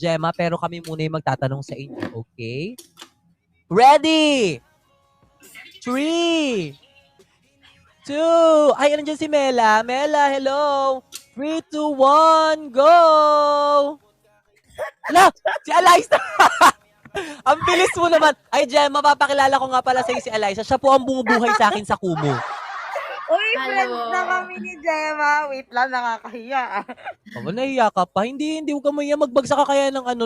Gemma, pero kami muna yung magtatanong sa inyo, okay? Ready? 3, 2, ay, nandiyan si Mela. Mela, hello. 3, 2, 1, go! Ala, si Eliza. Ang bilis mo naman. Ay, Gemma, mapapakilala ko nga pala sa si Eliza. Siya po ang bumubuhay sa akin sa Kumu. Uy, friends na kami ni Gemma. Wait lang, nakakahiya. Nahiya ka pa. Hindi, huwag ka mahiya. Magbagsak ka kaya ng ano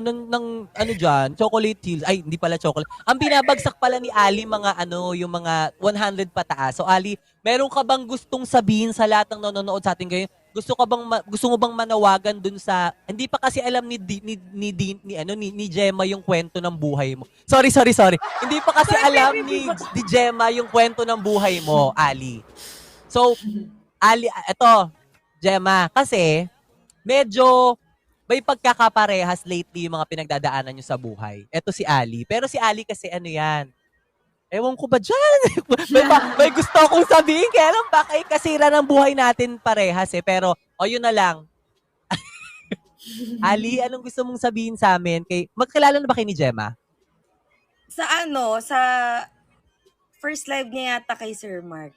dyan, chocolate hills. Ay, hindi pala chocolate. Ang binabagsak pala ni Ali, yung mga 100 pataas. So, Ali, meron ka bang gustong sabihin sa lahat ng nanonood sa atin ngayon? Gusto mo bang manawagan dun sa, hindi pa kasi alam ni Gemma yung kwento ng buhay mo. Sorry. Hindi pa kasi alam ni Gemma yung kwento ng buhay mo, Ali. So, Ali, eto, Gemma, kasi medyo may pagkakaparehas lately yung mga pinagdadaanan nyo sa buhay. Eto si Ali. Pero si Ali kasi ano yan, ewan ko ba dyan? may gusto akong sabihin, kaya lang baka ikasira ng buhay natin parehas eh. Pero, yun na lang. Ali, anong gusto mong sabihin sa amin? Magkilala na ba kayo ni Gemma? Sa first live niya yata kay Sir Mark.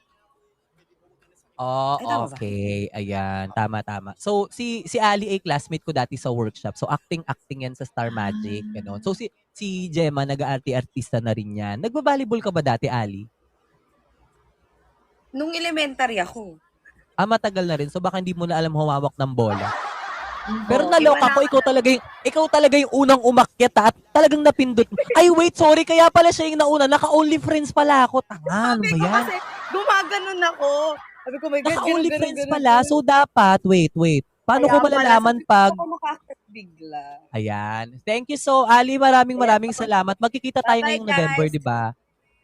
Okay. Ayan, tama. So, si Ali ay classmate ko dati sa workshop. So, acting yan sa Star Magic. Ganun. So, si Gemma, nag-aarti-artista na rin yan. Nagba-volleyball ka ba dati, Ali? Nung elementary ako. Matagal na rin. So, baka hindi mo na alam humawak ng bola. Pero naloka ko, ikaw talaga yung unang umakyat at talagang napindot. Ay, wait, sorry. Kaya pala siya yung nauna. Naka-only friends pala ako. Tanga, ano ba yan? Kasi gumaganon ako. Sabi ko, my God, Naka-only friends pala. So, dapat, wait. Paano ko malalaman pag... Ako makakit bigla. Ayan. Thank you so, Ali. Maraming salamat. Magkikita tayo ngayong November, di ba?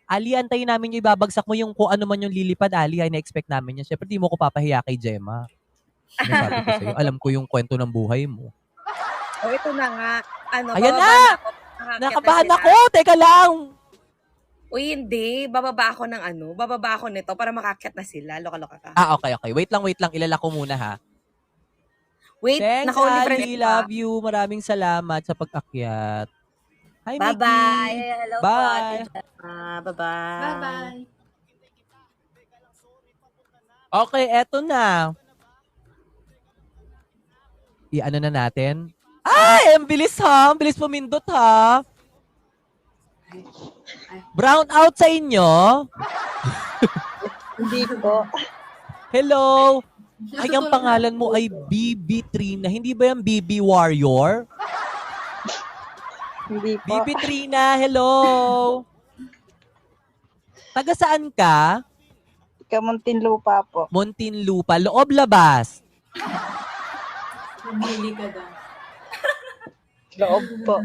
Ali, antayin namin yung ibabagsak mo yung kung ano man yung lilipad, Ali. Ay, na-expect namin yan. Siyempre, di mo ko papahiya kay Gemma. Sabi ko sa'yo, alam ko yung kwento ng buhay mo. Ito na nga. Ayan na! Nakabahan ako! Teka lang! Uy, hindi. Bababa ako nito para makakyat na sila. Loka-loka ka. Okay. Wait lang. Ilala ko muna, ha? Wait, thanks, naka-only Ali. friends Love you. Maraming salamat sa pag-akyat. Hi, bye-bye. Mickey. Hello Bye. po. Bye-bye. Bye-bye. Okay, eto na. I-ano na natin? Ay, ang bilis ha. Ang bilis pumindot ha. Brown out sa inyo. Hindi po. Hello. Ay, ang pangalan mo ay BB Trina. Hindi ba yan BB Warrior? Hindi po. BB Trina, hello. Taga saan ka? Muntinlupa po. Muntinlupa. Loob, labas? Pumili ka daw. Loob po.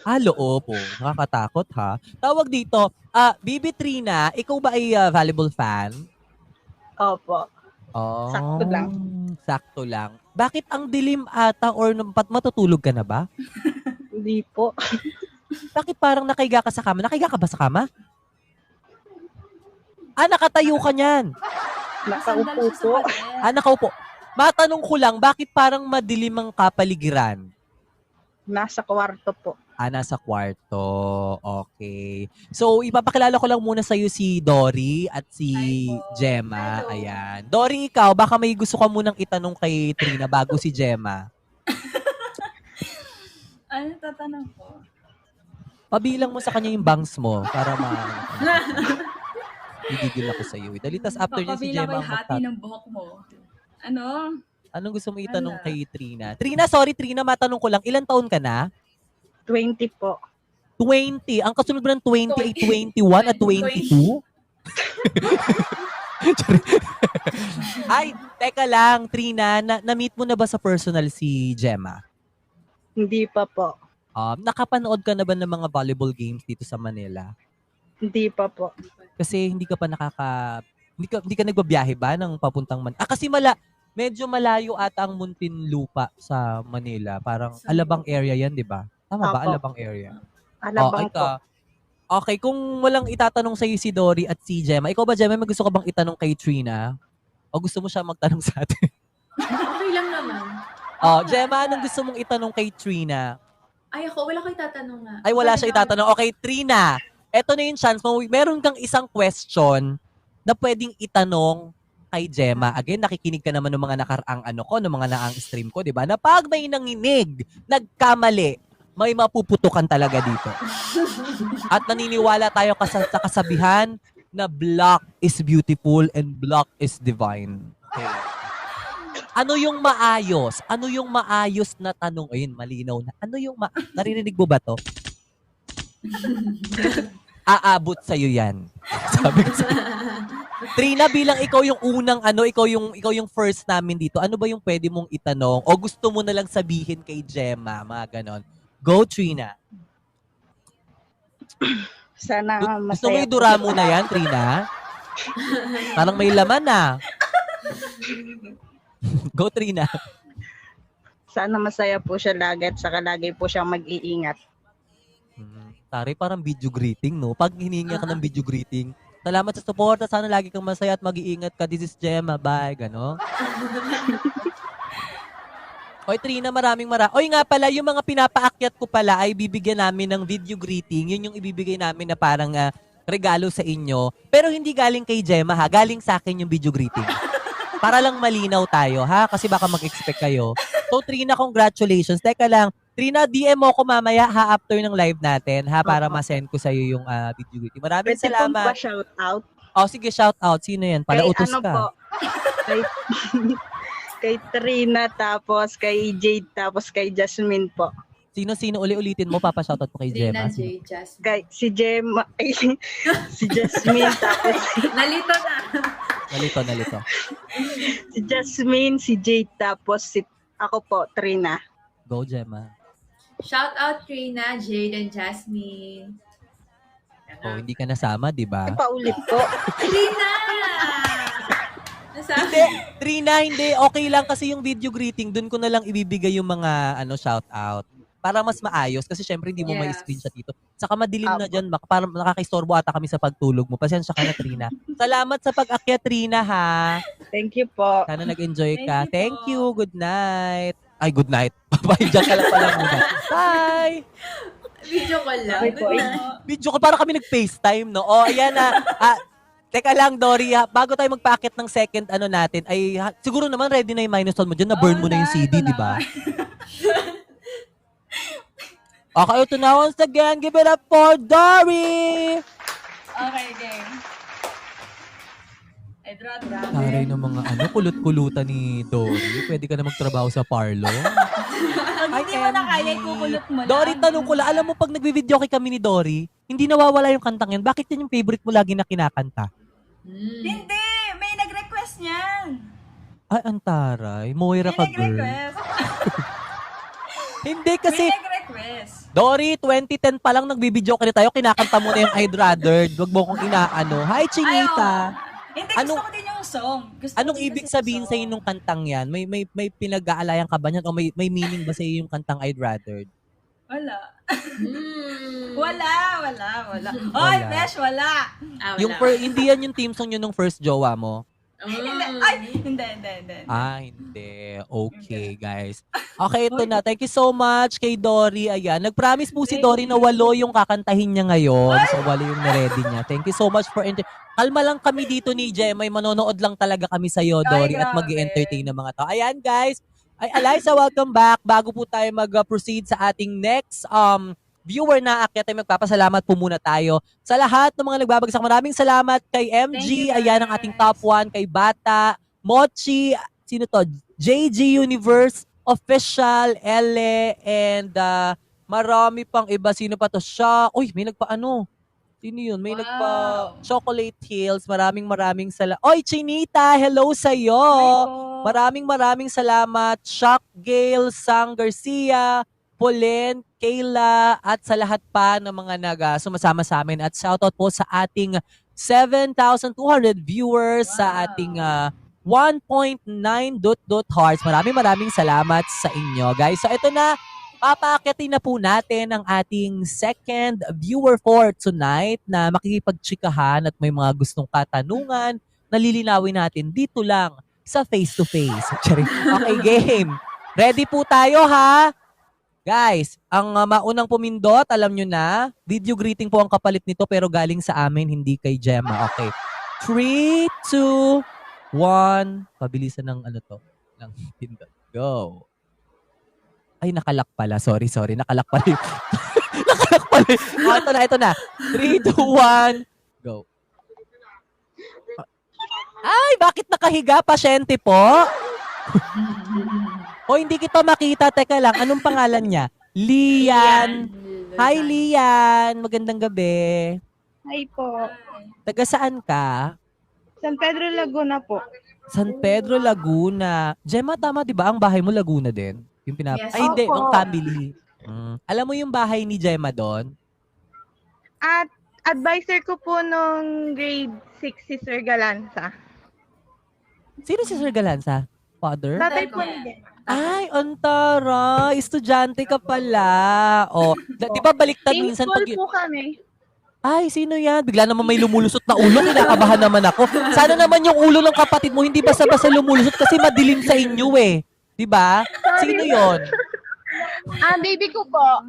Loob. Nakakatakot ha. Tawag dito, BB Trina, ikaw ba ay volleyball fan? Opo. Sakto lang. Bakit ang dilim ata or matutulog ka na ba? Hindi po. Bakit parang nakahiga ka sa kama? Nakahiga ka ba sa kama? Nakatayo ka niyan. Nakaupo po. Nakaupo. Matanong ko lang, bakit parang madilim ang kapaligiran? Nasa kwarto po. Nasa kwarto. Okay. So, ipapakilala ko lang muna sa'yo si Dory at si Gemma. Hello. Ayan. Dory, ikaw, baka may gusto ka munang itanong kay Trina bago si Gemma. Ano tatanong ko? Pabilang mo sa kanya yung bangs mo para Gigigil ako sa'yo. Dali, tas after niya si Papabilang Gemma ko yung hati ng buhok mo. Ano? Anong gusto mo itanong kay Trina? Trina, matanong ko lang, ilan taon ka na? 20 po. 20. Ang kasunod mo ng 20 ay 21 at 22? Ay, teka lang, Trina, na-meet mo na ba sa personal si Gemma? Hindi pa po. Nakapanood ka na ba ng mga volleyball games dito sa Manila? Hindi pa po. Kasi hindi ka pa hindi ka nagbabiyahe ba ng papuntang Manila? Kasi medyo malayo ata ang Muntinlupa sa Manila. Parang Alabang area yan, di ba? Tama ba? Apo. Alabang area. Alabang po. Okay, kung walang itatanong sa'yo si Dory at si Gemma, ikaw ba, Gemma, may gusto ka bang itanong kay Trina? O gusto mo siya magtanong sa atin? Okay lang naman. Gemma, anong gusto mong itanong kay Trina? Ay, ako, wala ko itatanong nga. Ay, wala siya Ikaw. itatanong. Okay, Trina, eto na yung chance mo. Meron kang isang question na pwedeng itanong kay Gemma. Again, nakikinig ka naman ng mga nakaraang ng mga naang stream ko, di ba? Na pag may nanginig, nagkamali, may mapuputukan talaga dito. At naniniwala tayo sa kasabihan na black is beautiful and black is divine. Okay. Ano yung maayos? Ano yung maayos na tanong? Ayun, malinaw na. Ano yung naririnig mo ba to? Aabot sa'yo yan. Sabi ko Trina, bilang ikaw yung unang ikaw yung first namin dito, ano ba yung pwede mong itanong? O gusto mo na lang sabihin kay Gemma, mga ganon? Go, Trina. Sana Gusto mo masaya idura po mo na yan, Trina? Parang may laman na. Go, Trina. Sana masaya po siya lagi at saka lagi po siyang mag-iingat. Tari, parang video greeting, no? Pag hininga ka ng video greeting, salamat sa support. Sana lagi kang masaya at mag-iingat ka. This is Gemma. Bye. Gano? Oy, Trina, Oy, nga pala, yung mga pinapaakyat ko pala ay bibigyan namin ng video greeting. Yun yung ibibigay namin na parang regalo sa inyo. Pero hindi galing kay Gemma, ha? Galing sa akin yung video greeting. Para lang malinaw tayo, ha? Kasi baka mag-expect kayo. So, Trina, congratulations. Teka lang, Trina, DM mo ko mamaya, ha? After ng live natin, ha? Para ma-send ko sa'yo yung video greeting. Maraming Pwede pong salamat. pa-shout out. Oh, sige, shout out. Sino yan? Palautos Kay ka. po, kay, kay Trina, tapos kay Jade, tapos kay Jasmine po. Sino ulitin mo? Papa-shoutout ko kay Gemma. Trina J. Jasmine. Kay si Gemma, ay, si Jasmine, tapos Nalito na. Nalito. si Jasmine, si Jade, tapos ako po, Trina. Go, Gemma. Shout out Trina, Jade, and Jasmine. Oh, hindi ka nasama, di ba? Paulit po. Trina! Hindi, Trina, hindi. Okay lang kasi yung video greeting, dun ko na lang ibibigay yung mga shout out. Para mas maayos kasi syempre hindi mo may Yes. screenshot dito. Saka madilim na dyan, parang nakakaistorbo ata kami sa pagtulog mo. Pasensya ka na, Trina. Salamat sa pag-akyat, Trina, ha? Thank you po. Sana nag-enjoy Thank ka. you po. Thank you. Good night. Ay, good night. Bye. Diyan ka lang pala muna. Bye. Video call lang. Okay po. Video ko, para kami nag-FaceTime, no? O, ayan na. Teka lang, Dory, bago tayo magpaakit ng second natin, ay siguro naman ready na yung minus mo dyan, na-burn mo na yung CD, di ba? Okay, ito na once again. Give it up for Dory! Okay, game. Taray ng mga kulot-kulutan ni Dory. Pwede ka na magtrabaho sa parlor. Pag hindi mo na kaya, ikukulot mo lang. Dory, tanong ko lang, alam mo pag nagbi-video kami ni Dory, hindi nawawala yung kantang yan. Bakit yan yung favorite mo lagi na kinakanta? Hindi! May nag-request niyan. Ay, antaray. Moira May ka, girl. nag-request. Hindi kasi, May nag-request. Dory, 2010 pa lang nagbibideo ka na tayo, kinakanta mo na yung I'd rather. Huwag mo kong inaano. Hi, Chinita. Hindi, Anong- gusto ko din yung song. Gusto Anong ko din ibig kasi sabihin yung sa song. nung kantang yan? May pinag-aalayan ka ba niyan? O may meaning ba sa yung kantang I'd rather? Wala. Hmm. Wala. Hoy, Wala. Besh, wala. Hindi yan yung team song yun nung first jowa mo? Hindi. Ay, hindi. Hindi. Okay, guys. Okay, ito na. Thank you so much kay Dory. Ayan. Nag-promise po si Dory na 8 yung kakantahin niya ngayon. So, 8 yung na-ready niya. Thank you so much for Kalma lang kami dito ni Gemma. Manonood lang talaga kami sa'yo, Dory. At grabe. mag-entertain ng mga tao. Ayan, guys. Ay, Eliza, welcome back. Bago po tayo mag-proceed sa ating next viewer na akyat, ay magpapasalamat po muna tayo sa lahat ng mga nagbabagsak. Maraming salamat kay MG, Thank you, ayan ang guys. ating top 1, kay Bata, Mochi, sino to? JG Universe, Official, Ele, and marami pang iba. Sino pa to? Siya. Uy, may nagpa-ano. Sino yun? May Wow. nagpa-Chocolate Hills. Maraming salamat. Oy, Chinita, hello sa'yo. Maraming salamat. Shock Gale, Sang Garcia, Polen, Kayla, at sa lahat pa ng mga sumasama sa amin. At shoutout po sa ating 7,200 viewers, sa ating 1.9 hearts. Maraming salamat sa inyo, guys. So ito na, papaakitin na po natin ang ating second viewer for tonight na makikipagtsikahan at may mga gustong katanungan na lilinawin natin dito lang sa face-to-face. Okay, game. Ready po tayo, ha? Guys, ang maunang pumindot, alam nyo na, video greeting po ang kapalit nito pero galing sa amin, hindi kay Gemma. Okay. 3, 2, 1. Pabilisan ng ano to. Ng pindot. Go. Ay, nakalak pala. Sorry. Nakalak pala. Nakalak pala. Ito na. 3, 2, 1. Go. Ay, bakit nakahiga? Pasyente po? O hindi kita makita. Teka lang, anong pangalan niya? Lian. Hi, Lian. Magandang gabi. Hi po. Taga saan ka? San Pedro Laguna po. San Pedro, Laguna. Gemma, tama 'di ba? Ang bahay mo Laguna din. Yung Yes. Ay, hindi. Opo. Ang family. Alam mo yung bahay ni Gemma doon? At advisor ko po nung grade 6 si Sir Galanza. Sino si Sir Galanza? Father? Tatay po ni Ay, Antara. Estudyante ka pala. O, di ba baliktad minsan pag... po kami. Ay, sino yan? Bigla naman may lumulusot na ulo. Kinakabahan naman ako. Sana naman yung ulo ng kapatid mo hindi basta-basta lumulusot kasi madilim sa inyo eh. Di ba? Sino yon? Baby ko po.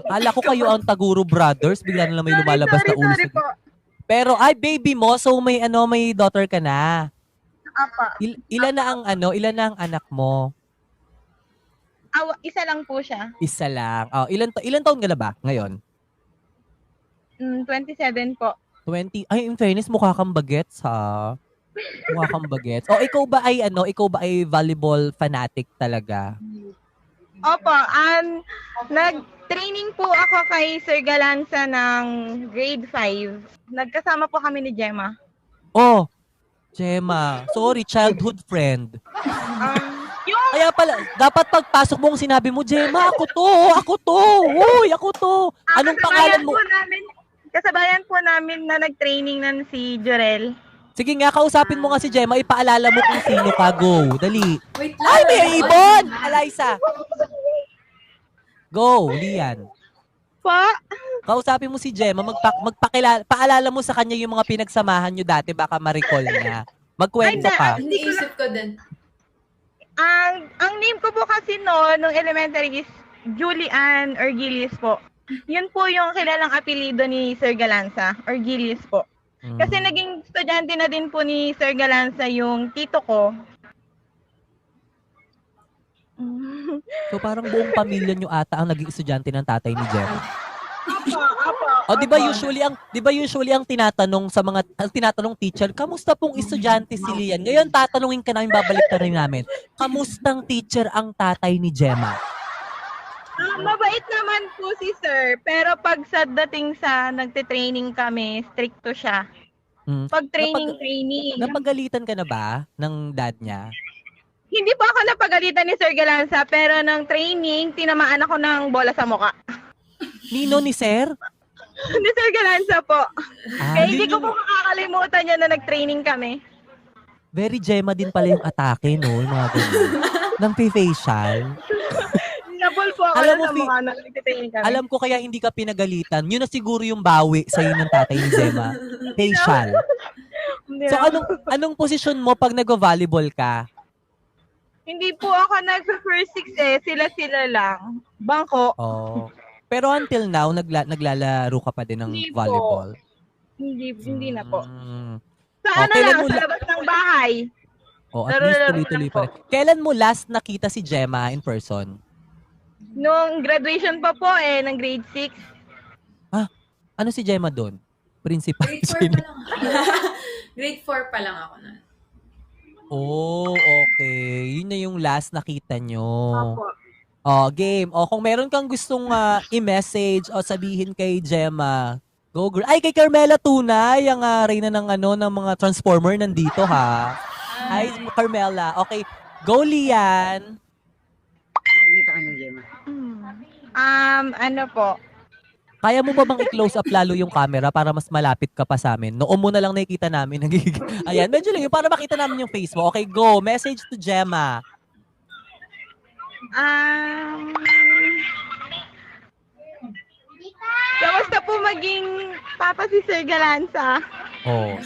Kala ko kayo ang Taguro Brothers. Bigla na lang may lumalabas na ulo. Sorry po. Pero, baby mo. So, may daughter ka na. Apa. Ilan na ang anak mo? Isa lang po siya. Isa lang. Ilan taon ka na ba ngayon? 27 po. 20. Ay, in fairness, mukha kang bagets, ha? Mukha kang bagets. Ikaw ba ay volleyball fanatic talaga? Opo, nag-training po ako kay Sir Galanza ng grade 5. Nagkasama po kami ni Gemma. Oh, Gemma. Sorry, childhood friend. Kaya pala, dapat pagpasok mo sinabi mo, Gemma, ako to. Uy, ako to. Anong pangalan mo? Kasabayan po namin na nag-training nan si Jorel. Sige nga, kausapin mo nga si Gemma, ipaalala mo kung sino ka. Go, dali. Wait lang. Ay, may ibon! Alaysa. Go, Lian. Kausapin mo si Gemma, paalala mo sa kanya yung mga pinagsamahan nyo dati, baka ma-recall niya. Magkwento ka. Iniisip ko din. Ang name ko po kasi nung elementary is Julian Orgilis po. Yun po yung kilalang apelido ni Sir Galanza, Orgilis po. Kasi naging estudyante na din po ni Sir Galanza yung tito ko. So parang buong pamilya nyo ata ang naging estudyante ng tatay ni Gemma. Apo. O di ba usually ang tinatanong teacher, kamusta pong estudyante si Lian? Ngayon tatanungin ka namin, babalik na rin namin. Kamustang teacher ang tatay ni Gemma? Mabait naman po si Sir, pero pag sa dating sa nagte-training kami, stricto siya. Pag training. Napagalitan ka na ba ng dad niya? Hindi po ako napagalitan ni Sir Galanza, pero ng training, tinamaan ako ng bola sa muka. Nino ni Sir? Ni Sir Galanza po. Kaya hindi yun ko po makakalimutan yan na nag-training kami. Very Gemma din pala yung atake, no? Yung mga ganun. Ng facial. Nabol po ako Alam mo, sa mukha na nag-training kami. Alam ko kaya hindi ka pinagalitan. Yun na siguro yung bawi sa'yo ng tatay ni Gemma. Facial. So anong posisyon mo pag nag-volleyball ka? Hindi po ako nag-first six sila-sila lang. Bangko. Oh. Pero until now, naglalaro ka pa din ng Hindi po. volleyball? Hindi na po. Sa kailan lang, mo sa labas ng bahay. At least tuloy-tuloy pa rin. Kailan mo last nakita si Gemma in person? Nung graduation pa po ng grade 6. Ano si Gemma doon? Principal? Grade 4 pa lang. Grade 4 pa lang ako na. Oh, okay. Yun na yung last nakita nyo. Opo. Game. Kung meron kang gustong i-message o sabihin kay Gemma, go girl. Ay, kay Carmela Tunay, ang reyna ng ng mga Transformer nandito ha. Hi, Carmela. Okay. Go, Lian. Ano po? Kaya mo ba bang i-close up lalo yung camera para mas malapit ka pa sa amin? Noon mo na lang nakikita namin. Ayan, medyo lang yun para makita namin yung face mo. Okay, go. Message to Gemma. Kamusta po maging papa si Sir Galanza? Oh,